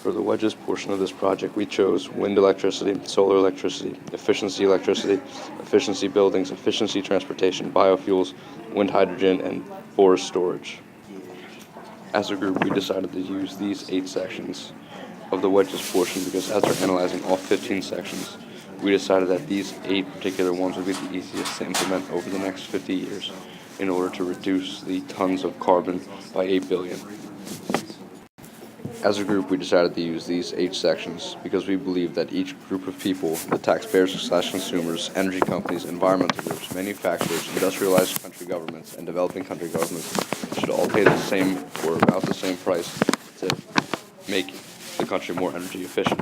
For the Wedges portion of this project, we chose wind electricity, solar electricity, efficiency buildings, efficiency transportation, biofuels, wind hydrogen, and forest storage. As a group, we decided to use these 8 sections of the Wedges portion because after analyzing all 15 sections, we decided that these 8 particular ones would be the easiest to implement over the next 50 years in order to reduce the tons of carbon by 8 billion. As a group, we decided to use these 8 sections because we believe that each group of people, the taxpayers/consumers, energy companies, environmental groups, manufacturers, industrialized country governments, and developing country governments should all pay the same or about the same price to make the country more energy efficient.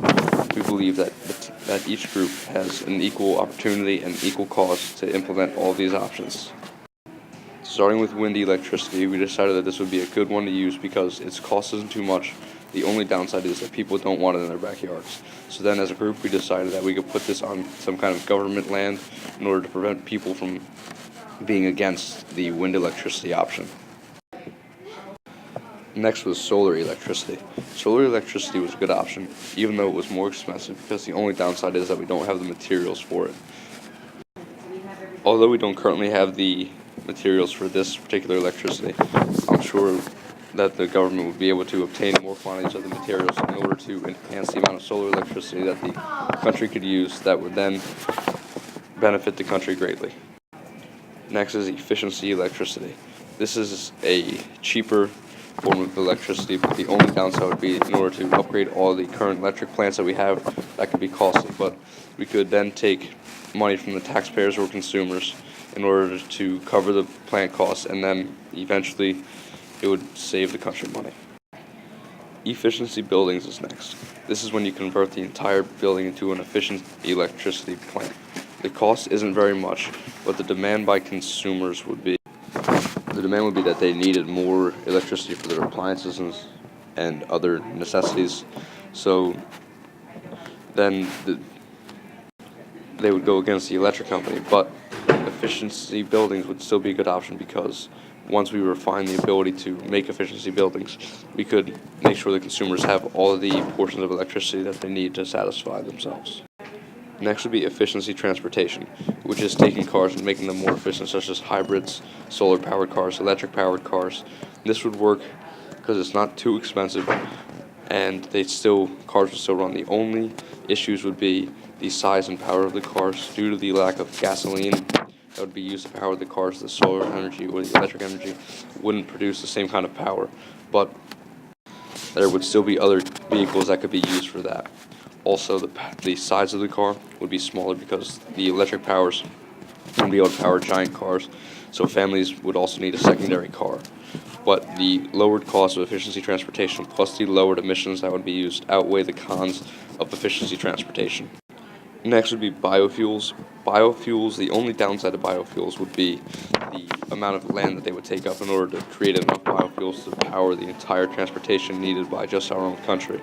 We believe that each group has an equal opportunity and equal cost to implement all these options. Starting with wind electricity, we decided that this would be a good one to use because its cost isn't too much. The only downside is that people don't want it in their backyards. So then as a group, we decided that we could put this on some kind of government land in order to prevent people from being against the wind electricity option. Next was solar electricity. Solar electricity was a good option, even though it was more expensive because the only downside is that we don't have the materials for it. Although we don't currently have the materials for this particular electricity, I'm sure that the government would be able to obtain more quantities of the materials in order to enhance the amount of solar electricity that the country could use that would then benefit the country greatly. Next is efficiency electricity. This is a cheaper form of electricity, but the only downside would be in order to upgrade all the current electric plants that we have, that could be costly, but we could then take money from the taxpayers or consumers in order to cover the plant costs, and then eventually it would save the country money. Efficiency buildings is next. This is when you convert the entire building into an efficient electricity plant. The cost isn't very much, but the demand by consumers would be that they needed more electricity for their appliances and other necessities. So then they would go against the electric company, but efficiency buildings would still be a good option because once we refine the ability to make efficiency buildings, we could make sure the consumers have all of the portions of electricity that they need to satisfy themselves. Next would be efficiency transportation, which is taking cars and making them more efficient, such as hybrids, solar-powered cars, electric-powered cars. This would work because it's not too expensive, and cars would still run. The only issues would be the size and power of the cars due to the lack of gasoline that would be used to power the cars. The solar energy or the electric energy wouldn't produce the same kind of power, but there would still be other vehicles that could be used for that. Also, the size of the car would be smaller because the electric powers wouldn't be able to power giant cars, so families would also need a secondary car. But the lowered cost of efficiency transportation plus the lowered emissions that would be used outweigh the cons of efficiency transportation. Next would be biofuels. Biofuels, the only downside of biofuels would be the amount of land that they would take up in order to create enough biofuels to power the entire transportation needed by just our own country.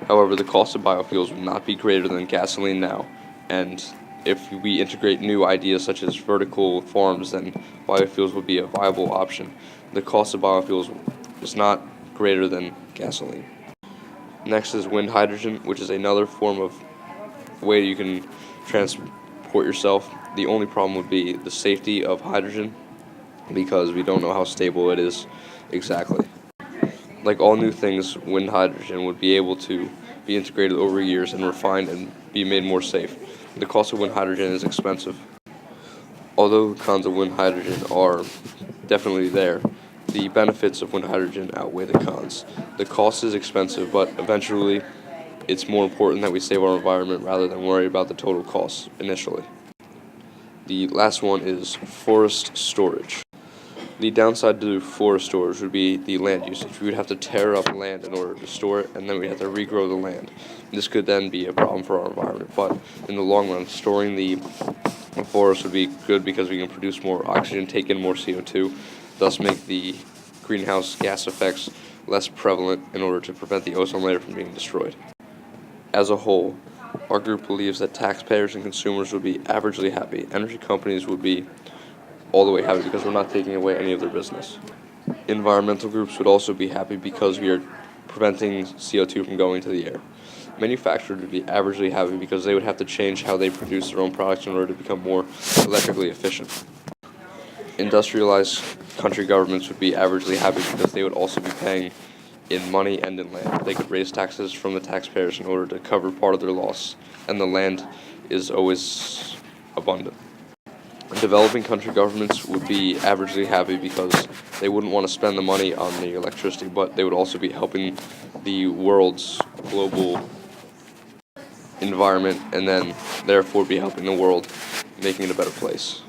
However, the cost of biofuels would not be greater than gasoline now, and if we integrate new ideas such as vertical farms, then biofuels would be a viable option. The cost of biofuels is not greater than gasoline. Next is wind hydrogen, which is another form of way you can transport yourself. The only problem would be the safety of hydrogen because we don't know how stable it is exactly. Like all new things, wind hydrogen would be able to be integrated over years and refined and be made more safe. The cost of wind hydrogen is expensive. Although the cons of wind hydrogen are definitely there, the benefits of wind hydrogen outweigh the cons. The cost is expensive, but eventually it's more important that we save our environment rather than worry about the total costs initially. The last one is forest storage. The downside to forest storage would be the land usage. We would have to tear up land in order to store it, and then we'd have to regrow the land. This could then be a problem for our environment, but in the long run, storing the forest would be good because we can produce more oxygen, take in more CO2, thus make the greenhouse gas effects less prevalent in order to prevent the ozone layer from being destroyed. As a whole, our group believes that taxpayers and consumers would be averagely happy. Energy companies would be all the way happy because we're not taking away any of their business. Environmental groups would also be happy because we are preventing CO2 from going to the air. Manufacturers would be averagely happy because they would have to change how they produce their own products in order to become more electrically efficient. Industrialized country governments would be averagely happy because they would also be paying in money and in land. They could raise taxes from the taxpayers in order to cover part of their loss, and the land is always abundant. Developing country governments would be averagely happy because they wouldn't want to spend the money on the electricity, but they would also be helping the world's global environment and then therefore be helping the world, making it a better place.